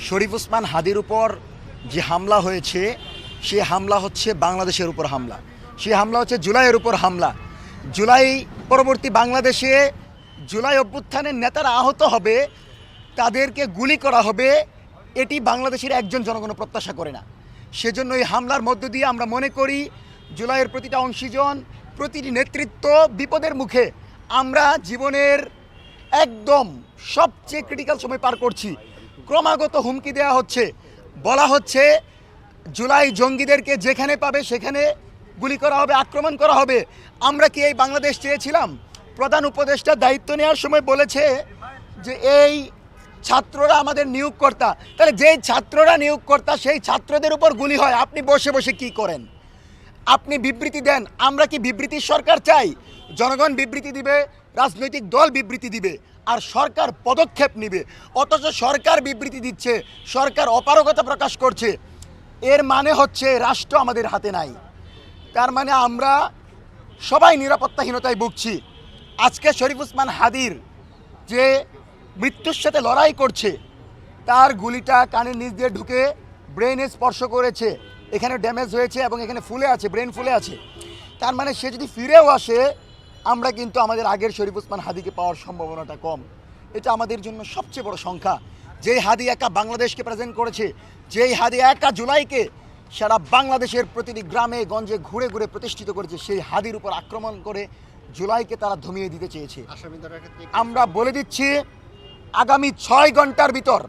শরীফ ওসমান হাদির উপর যে হামলা হয়েছে সে হামলা হচ্ছে বাংলাদেশের উপর হামলা, সে হামলা হচ্ছে জুলাইয়ের উপর হামলা। জুলাই পরবর্তী বাংলাদেশে জুলাই অভ্যুত্থানের নেতারা আহত হবে, তাদেরকে গুলি করা হবে, এটি বাংলাদেশের একজন জনগণ প্রত্যাশা করে না। সেজন্য এই হামলার মধ্য দিয়ে আমরা মনে করি জুলাইয়ের প্রতিটা অংশীজন, প্রতিটি নেতৃত্ব বিপদের মুখে। আমরা জীবনের একদম সবচেয়ে ক্রিটিক্যাল সময় পার করছি। ক্রমাগত হুমকি দেওয়া হচ্ছে, বলা হচ্ছে জুলাই জঙ্গিদেরকে যেখানে পাবে সেখানে গুলি করা হবে, আক্রমণ করা হবে। আমরা কি এই বাংলাদেশ চেয়েছিলাম? প্রধান উপদেষ্টা দায়িত্ব নেওয়ার সময় বলেছে যে এই ছাত্ররা আমাদের নিয়োগকর্তা। তাহলে যেই ছাত্ররা নিয়োগকর্তা সেই ছাত্রদের উপর গুলি হয়, আপনি বসে বসে কি করেন? আপনি বিবৃতি দেন। আমরা কি বিবৃতির সরকার চাই? জনগণ বিবৃতি দিবে, রাজনৈতিক দল বিবৃতি দিবে, আর সরকার পদক্ষেপ নিবে। অথচ সরকার বিবৃতি দিচ্ছে, সরকার অপারগতা প্রকাশ করছে। এর মানে হচ্ছে রাষ্ট্র আমাদের হাতে নাই। তার মানে আমরা সবাই নিরাপত্তাহীনতায় ভুগছি। আজকে শরীফ ওসমান হাদির যে মৃত্যুর সাথে লড়াই করছে, তার গুলিটা কানের নিচ দিয়ে ঢুকে ব্রেনে স্পর্শ করেছে, এখানে ড্যামেজ হয়েছে এবং এখানে ফুলে আছে, ব্রেন ফুলে আছে। তার মানে সে যদি ফিরেও আসে, আমরা কিন্তু আমাদের আগের শরীফ ওসমান হাদিকে পাওয়ার সম্ভাবনাটা কম। এটা আমাদের জন্য সবচেয়ে বড় সংখ্যা। যেই হাদি একা বাংলাদেশকে প্রেজেন্ট করেছে, যেই হাদি একা জুলাইকে সারা বাংলাদেশের প্রতিটি গ্রামে গঞ্জে ঘুরে ঘুরে প্রতিষ্ঠিত করেছে, সেই হাদির উপর আক্রমণ করে জুলাইকে তারা ধমিয়ে দিতে চেয়েছে। আমরা বলে দিচ্ছি আগামী 6 ঘন্টার ভিতর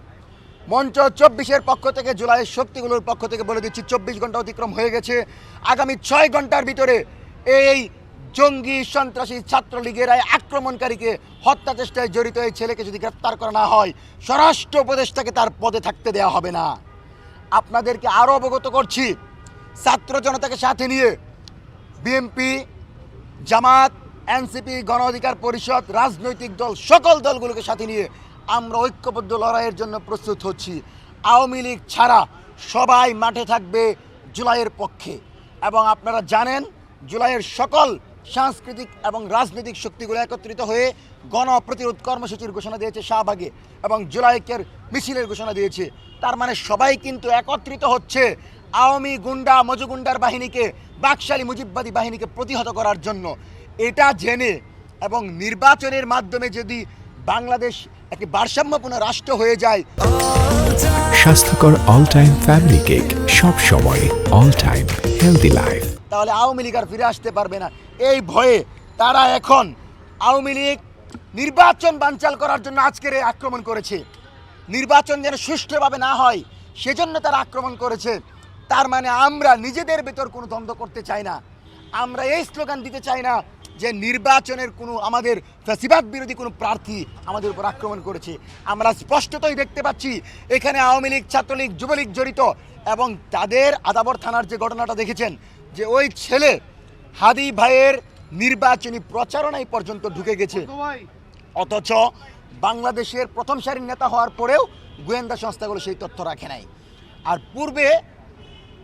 মঞ্চ 24-এর পক্ষ থেকে, জুলাইয়ের শক্তিগুলোর পক্ষ থেকে বলে দিচ্ছি 24 ঘন্টা অতিক্রম হয়ে গেছে। আগামী 6 ঘন্টার ভিতরে এই জঙ্গি সন্ত্রাসী ছাত্রলীগের আক্রমণকারীকে, হত্যা চেষ্টায় জড়িত এই ছেলেকে যদি গ্রেফতার করা না হয়, স্বরাষ্ট্র উপদেষ্টাকে তার পদে থাকতে দেওয়া হবে না। আপনাদেরকে আরও অবগত করছি, ছাত্র জনতাকে সাথে নিয়ে বিএনপি, জামাত, এনসিপি, গণ অধিকার পরিষদ, রাজনৈতিক দল, সকল দলগুলোকে সাথে নিয়ে আমরা ঐক্যবদ্ধ লড়াইয়ের জন্য প্রস্তুত হচ্ছি। আওয়ামী লীগ ছাড়া সবাই মাঠে থাকবে জুলাইয়ের পক্ষে। এবং আপনারা জানেন জুলাইয়ের সকল সাংস্কৃতিক এবং রাজনৈতিক শক্তিগুলো একত্রিত হয়ে গণ প্রতিরোধ কর্মসূচির ঘোষণা দিয়েছে শাহবাগে, এবং জুলাইকের মিছিলের ঘোষণা দিয়েছে। তার মানে সবাই কিন্তু একত্রিত হচ্ছে আওয়ামী গুন্ডা মজুগুন্ডার বাহিনীকে, বাকশালী মুজিববাদী বাহিনীকে প্রতিহত করার জন্য। এটা জেনে এবং নির্বাচনের মাধ্যমে যদি বাংলাদেশ একটি ভারসাম্যপূর্ণ রাষ্ট্র হয়ে যায়, স্বাস্থ্যকর অল টাইম ফ্যামিলি কেক, সব সময় অল টাইম হেলদি লাইফ, তাহলে আওয়ামী লীগ আর ফিরে আসতে পারবে না। এই ভয়ে তারা এখন আওয়ামী লীগ নির্বাচন বানচাল করার জন্য আজকের এই আক্রমণ করেছে। নির্বাচন যেন সুষ্ঠুভাবে না হয় সেজন্য তারা আক্রমণ করেছে। তার মানে আমরা নিজেদের ভেতর কোনো দ্বন্দ্ব করতে চাই না। আমরা এই স্লোগান দিতে চাই না যে নির্বাচনের কোনো আমাদের ফ্যাসিবাদ বিরোধী কোনো প্রার্থী আমাদের উপর আক্রমণ করেছে। আমরা স্পষ্টতই দেখতে পাচ্ছি এখানে আওয়ামী লীগ, ছাত্রলীগ, যুবলীগ জড়িত। এবং তাদের আদাবর থানার যে ঘটনাটা দেখেছেন, যে ওই ছেলে হাদি ভাইয়ের নির্বাচনী প্রচারণায় পর্যন্ত ঢুকে গেছে, অথচ বাংলাদেশের প্রথম সারির নেতা হওয়ার পরেও গোয়েন্দা সংস্থাগুলো সেই তথ্য রাখে নাই। আর পূর্বে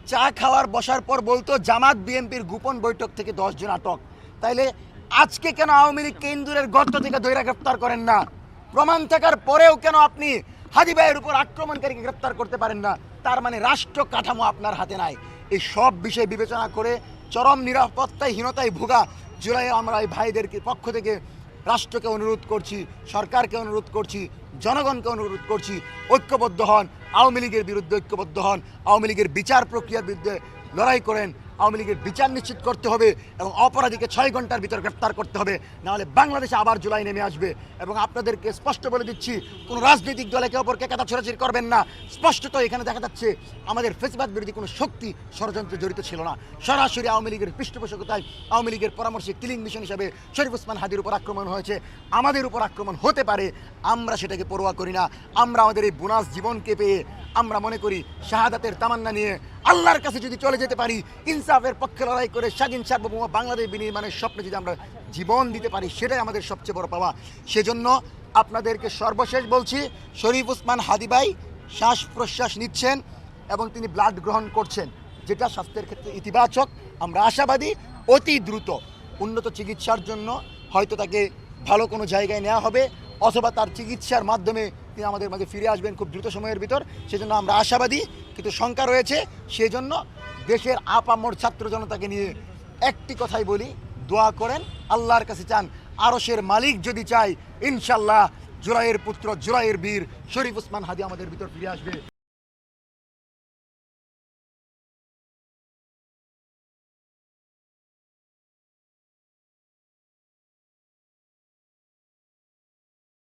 চা খাওয়ার বসার পর বলতো জামাত বিএনপির গোপন বৈঠক থেকে 10 জন আটক। তাইলে আজকে কেন আওয়ামী লীগকে ইন্দুরের গর্ত থেকে ধরে গ্রেফতার করেন না? প্রমাণ থাকার পরেও কেন আপনি হাদি ভাইয়ের উপর আক্রমণকারীকে গ্রেফতার করতে পারেন না? তার মানে রাষ্ট্র কাঠামো আপনার হাতে নাই। এই সব বিষয় বিবেচনা করে চরম নিরাপত্তাহীনতায় ভোগা জুলাই আমরা এই ভাইদেরকে পক্ষ থেকে রাষ্ট্রকে অনুরোধ করছি, সরকারকে অনুরোধ করছি, জনগণকে অনুরোধ করছি, ঐক্যবদ্ধ হন, আওয়ামী লীগের বিরুদ্ধে ঐক্যবদ্ধ হন, আওয়ামী লীগের বিচার প্রক্রিয়ার বিরুদ্ধে লড়াই করেন। আওয়ামী লীগের বিচার নিশ্চিত করতে হবে এবং অপরাধীকে 6 ঘন্টার ভিতর গ্রেফতার করতে হবে, নাহলে বাংলাদেশে আবার জুলাই নেমে আসবে। এবং আপনাদেরকে স্পষ্ট বলে দিচ্ছি, কোনো রাজনৈতিক দল একে অপরকে কাদা ছোড়াছড়ি করবেন না। স্পষ্টত এখানে দেখা যাচ্ছে আমাদের ফেসিবাদ বিরোধী কোনো শক্তি ষড়যন্ত্রে জড়িত ছিল না। সরাসরি আওয়ামী লীগের পৃষ্ঠপোষকতায়, আওয়ামী লীগের পরামর্শে কিলিং মিশন হিসাবে শরীফ ওসমান হাদির উপর আক্রমণ হয়েছে। আমাদের উপর আক্রমণ হতে পারে, আমরা সেটাকে পরোয়া করি না। আমরা আমাদের এই বোনাস জীবনকে পেয়ে আমরা মনে করি শাহাদাতের তামান্না নিয়ে আল্লাহর কাছে যদি চলে যেতে পারি, ইনসাফের পক্ষে লড়াই করে স্বাধীন সার্বভৌম বাংলাদেশ বিনির্মাণের স্বপ্নে যদি আমরা জীবন দিতে পারি, সেটাই আমাদের সবচেয়ে বড় পাওয়া। সেজন্য আপনাদেরকে সর্বশেষ বলছি, শরীফ ওসমান হাদি ভাই শ্বাস প্রশ্বাস নিচ্ছেন এবং তিনি ব্লাড গ্রহণ করছেন, যেটা স্বাস্থ্যের ক্ষেত্রে ইতিবাচক। আমরা আশাবাদী অতি দ্রুত উন্নত চিকিৎসার জন্য হয়তো তাকে ভালো কোনো জায়গায় নেওয়া হবে, অথবা তার চিকিৎসার মাধ্যমে তিনি আমাদের মাঝে ফিরে আসবেন খুব দ্রুত সময়ের ভিতর, সেজন্য আমরা আশাবাদী, কিন্তু শঙ্কা রয়েছে। সেই জন্য দেশের আপামর ছাত্র জনতাকে নিয়ে একটি কথাই বলি, দোয়া করেন, আল্লাহর কাছে চান, আরশের মালিক যদি চায় ইনশাল্লাহ জুলাইয়ের পুত্র, জুলাইয়ের বীর শরীফ ওসমান হাদী আমাদের ভিতর ফিরে আসবে।